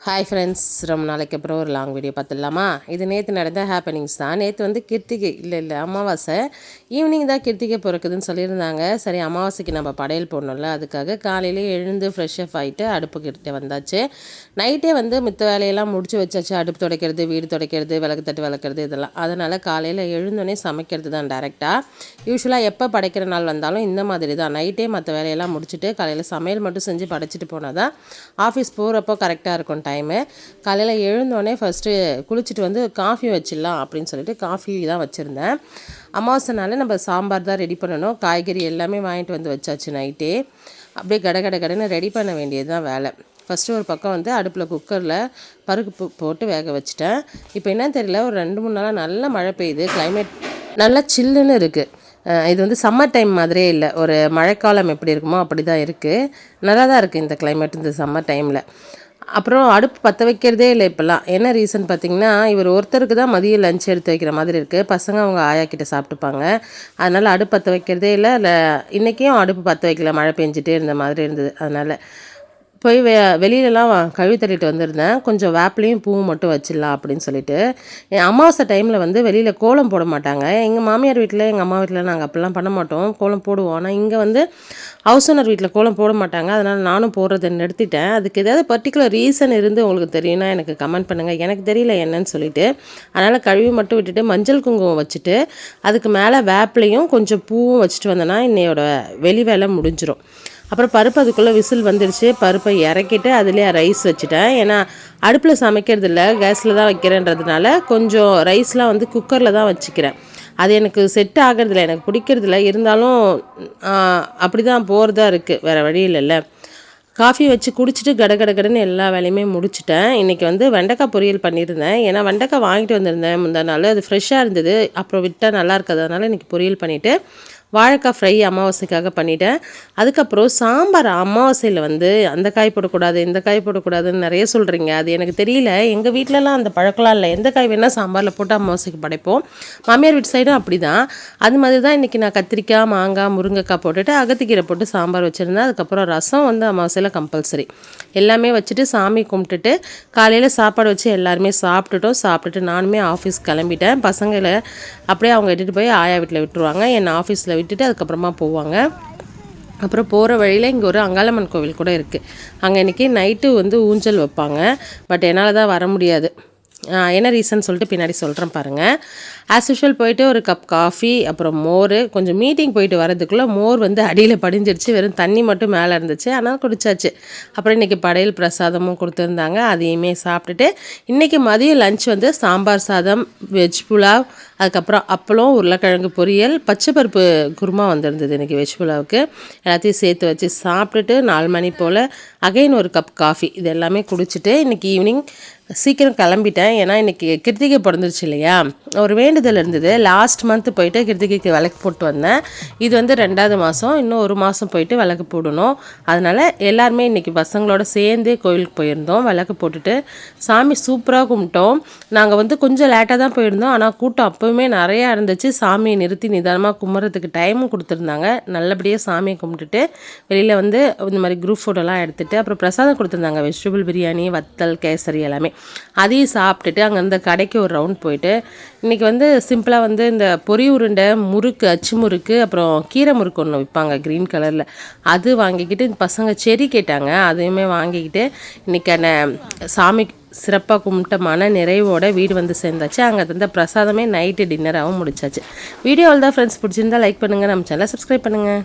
Hi friends, ரொம்ப நாளைக்கு அப்புறம் ஒரு லாங் வீடியோ பார்த்துடலாமா? இது நேற்று நடந்த ஹேப்பனிங்ஸ் தான். நேற்று வந்து கிருத்திகை இல்லை அமாவாசை ஈவினிங் தான் கிருத்திகை பிறக்குதுன்னு சொல்லியிருந்தாங்க. சரி, அமாவாசைக்கு நம்ம படையல் போடணும்ல, அதுக்காக காலையிலே எழுந்து ஃப்ரெஷ்ஷப் ஆகிட்டு அடுப்புக்கிட்ட வந்தாச்சு. நைட்டே வந்து மித்த வேலையெல்லாம் முடிச்சு வச்சாச்சு. அடுப்பு துடைக்கிறது, வீடு துடைக்கிறது, விளக்கு தட்டு விளக்குறது இதெல்லாம். அதனால் காலையில் எழுந்தோடனே சமைக்கிறது தான் டேரெக்டாக. யூஸ்வலாக எப்போ படைக்கிற நாள் வந்தாலும் இந்த மாதிரி தான். நைட்டே மற்ற வேலையெல்லாம் முடிச்சுட்டு காலையில் சமையல் மட்டும் செஞ்சு படைச்சிட்டு போனால் தான் ஆஃபீஸ் போகிறப்போ கரெக்டாக இருக்கும் டைமு. காலையில் எழுந்தோடனே ஃபஸ்ட்டு குளிச்சுட்டு வந்து காஃபி வச்சிடலாம் அப்படின்னு சொல்லிட்டு காஃபி தான் வச்சுருந்தேன். அமாவாசைனால நம்ம சாம்பார் தான் ரெடி பண்ணணும். காய்கறி எல்லாமே வாங்கிட்டு வந்து வச்சாச்சு நைட்டே. அப்படியே கடன்னு ரெடி பண்ண வேண்டியது தான் வேலை. ஃபஸ்ட்டு ஒரு பக்கம் வந்து அடுப்பில் குக்கரில் பருப்பு போட்டு வேக வச்சுட்டேன். இப்போ என்ன தெரியல, ஒரு 2-3 நாளாக நல்ல மழை பெய்யுது. கிளைமேட் நல்லா சில்லுன்னு இருக்குது. இது வந்து சம்மர் டைம் மாதிரியே இல்லை, ஒரு மழைக்காலம் எப்படி இருக்குமோ அப்படி தான் இருக்குது. நல்லா தான் இருக்குது இந்த கிளைமேட் இந்த சம்மர் டைமில். அப்புறம் அடுப்பு பற்ற வைக்கிறதே இல்லை இப்போல்லாம். என்ன ரீசன் பார்த்திங்கன்னா, இவர் ஒருத்தருக்கு தான் மதியம் லஞ்ச் எடுத்து வைக்கிற மாதிரி இருக்குது. பசங்க அவங்க ஆயா கிட்டே சாப்பிட்டுப்பாங்க. அதனால் அடுப்பு பற்ற வைக்கிறதே இல்லை. இன்றைக்கும் அடுப்பு பற்ற வைக்கல, மழை பெஞ்சிட்டே இருந்த மாதிரி இருந்தது. அதனால் போய் வெளியிலலாம் கழுவி தட்டிட்டு வந்திருந்தேன். கொஞ்சம் வேப்பிலையும் பூவும் மட்டும் வச்சிடலாம் அப்படின்னு சொல்லிட்டு. அமாவாசை டைமில் வந்து வெளியில் கோலம் போட மாட்டாங்க. எங்கள் மாமியார் வீட்டில், எங்கள் அம்மா வீட்டில் நாங்கள் அப்படிலாம் பண்ண மாட்டோம். கோலம் போடுவோம். ஆனால் இங்கே வந்து ஹவுஸ் ஓனர் வீட்டில் கோலம் போட மாட்டாங்க. அதனால் நானும் போடுறதை நிறுத்திட்டேன். அதுக்கு ஏதாவது பர்டிகுலர் ரீசன் இருந்து உங்களுக்கு தெரியும்னா எனக்கு கமெண்ட் பண்ணுங்கள். எனக்கு தெரியல என்னன்னு சொல்லிட்டு. அதனால் கழுவி மட்டும் விட்டுட்டு மஞ்சள் குங்குமம் வச்சுட்டு அதுக்கு மேலே வேப்பிலையும் கொஞ்சம் பூவும் வச்சுட்டு வந்தேன்னா இன்னையோட வெளி வேலை முடிஞ்சிடும். அப்புறம் பருப்பு அதுக்குள்ளே விசில் வந்துடுச்சு. பருப்பை இறக்கிட்டு அதுலேயே ரைஸ் வச்சுட்டேன். ஏன்னா அடுப்பில் சமைக்கிறது இல்லை, கேஸில் தான் வைக்கிறேன்றதுனால கொஞ்சம் ரைஸ்லாம் வந்து குக்கரில் தான் வச்சுக்கிறேன். அது எனக்கு செட் ஆகிறதில்ல, எனக்கு பிடிக்கிறதில்ல. இருந்தாலும் அப்படி தான் போகிறதா இருக்குது, வேறு வழி இல்லைல்ல. காஃபி வச்சு குடிச்சிட்டு கடன்னு எல்லா வேலையுமே முடிச்சிட்டேன். இன்றைக்கி வந்து வெண்டைக்காய் பொரியல் பண்ணியிருந்தேன். ஏன்னா வெண்டைக்காய் வாங்கிட்டு வந்திருந்தேன் முந்தா நாள், அது ஃப்ரெஷ்ஷாக இருந்தது. அப்புறம் விட்டால் நல்லா இருக்கிறதுனால இன்றைக்கி பொரியல் பண்ணிவிட்டு வாழைக்காய் ஃப்ரை அமாவாசைக்காக பண்ணிட்டேன். அதுக்கப்புறம் சாம்பார் அமாவாசையில் வந்து அந்த காய் போடக்கூடாது, இந்த காய் போடக்கூடாதுன்னு நிறைய சொல்கிறீங்க. அது எனக்கு தெரியல. எங்கள் வீட்டிலலாம் அந்த பழக்கம்லாம் இல்லை. எந்த காய் வேணால் சாம்பாரில் போட்டு அமாவாசைக்கு படைப்போம். மாமியார் வீட்டு சைடும் அப்படி தான். அது மாதிரி தான் இன்றைக்கி நான் கத்திரிக்காய், மாங்காய், முருங்கைக்காய் போட்டுட்டு அகத்திக்கீரை போட்டு சாம்பார் வச்சுருந்தேன். அதுக்கப்புறம் ரசம் வந்து அமாவாசையில் கம்பல்சரி. எல்லாமே வச்சுட்டு சாமி கும்பிட்டுட்டு காலையில் சாப்பாடு வச்சு எல்லாருமே சாப்பிட்டுட்டு நானுமே ஆஃபீஸ் கிளம்பிட்டேன். பசங்களை அப்படியே அவங்க இட்டுட்டு போய் ஆயா வீட்டில் விட்டுருவாங்க. என்னை ஆஃபீஸில் விட்டுட்டு அதுக்கப்புறமா போவாங்க. அப்புறம் போகிற வழியில் இங்கே ஒரு அங்காளம்மன் கோவில் கூட இருக்குது. அங்கே இன்றைக்கி நைட்டு வந்து ஊஞ்சல் வைப்பாங்க. பட் என்னால் தான் வர முடியாது. என்ன ரீசன் சொல்லிட்டு பின்னாடி சொல்கிறேன் பாருங்கள். ஆஸ் யூஷுவல் போயிட்டு ஒரு கப் காஃபி, அப்புறம் மோர். கொஞ்சம் மீட்டிங் போயிட்டு வரதுக்குள்ளே மோர் வந்து அடியில் படிஞ்சிருச்சு, வெறும் தண்ணி மட்டும் மேலே இருந்துச்சு. ஆனால் குடிச்சாச்சு. அப்புறம் இன்றைக்கி படையல் பிரசாதமும் கொடுத்துருந்தாங்க, அதையுமே சாப்பிட்டுட்டு இன்றைக்கி மதியம் லஞ்ச் வந்து சாம்பார் சாதம், வெஜ் புலாவ், அதுக்கப்புறம் அப்பளம், உருளைக்கிழங்கு பொரியல், பச்சை பருப்பு குருமா வந்திருந்தது இன்றைக்கி வெஜ் புலாவுக்கு. எல்லாத்தையும் சேர்த்து வச்சு சாப்பிட்டுட்டு 4 மணி போல் அகைன் ஒரு கப் காஃபி, இது எல்லாமே குடிச்சிட்டு இன்றைக்கி ஈவினிங் சீக்கிரம் கிளம்பிட்டேன். ஏன்னா இன்றைக்கி கிருத்திகை பிறந்துருச்சு இல்லையா, ஒரு வேண்டுதல் இருந்தது. லாஸ்ட் மந்த்து போயிட்டு கிருத்திகைக்கு விளக்கு போட்டு வந்தேன். இது வந்து 2வது மாதம், இன்னும் 1 மாதம் போயிட்டு விளக்கு போடணும். அதனால் எல்லாருமே இன்றைக்கி பசங்களோட சேர்ந்தே கோயிலுக்கு போயிருந்தோம். விளக்கு போட்டுட்டு சாமி சூப்பராக கும்பிட்டோம். நாங்கள் வந்து கொஞ்சம் லேட்டாக தான் போயிருந்தோம், ஆனால் கூட்டம் அப்போவுமே நிறையா இருந்துச்சு. சாமியை நிறுத்தி நிதானமாக கும்பிட்றதுக்கு டைமும் கொடுத்துருந்தாங்க. நல்லபடியாக சாமியை கும்பிட்டுட்டு வெளியில் வந்து இந்த மாதிரி குரூப் ஃபோட்டோலாம் எடுத்துகிட்டு அப்புறம் பிரசாதம் கொடுத்துருந்தாங்க. வெஜிடபிள் பிரியாணி, வத்தல், கேசரி எல்லாமே. அதையும் சாப்பிட்டுட்டு அங்கே அந்த கடைக்கு ஒரு ரவுண்ட் போயிட்டு இன்றைக்கி வந்து சிம்பிளாக வந்து இந்த பொரி உருண்டை, முறுக்கு, அச்சு முறுக்கு, அப்புறம் கீரை முறுக்கு ஒன்று விற்பாங்க க்ரீன் கலரில், அது வாங்கிக்கிட்டு பசங்க செரி கேட்டாங்க, அதையுமே வாங்கிக்கிட்டு இன்றைக்கான சாமி சிறப்பாக கும்பிட்ட மன நிறைவோட வீடு வந்து சேர்ந்தாச்சு. அங்கே தந்த பிரசாதமே நைட்டு டின்னராகவும் முடிச்சாச்சு. வீடியோவில் தான் ஃப்ரெண்ட்ஸ் பிடிச்சிருந்தா லைக் பண்ணுங்கள், நம்ம சேனலை சப்ஸ்கிரைப் பண்ணுங்கள்.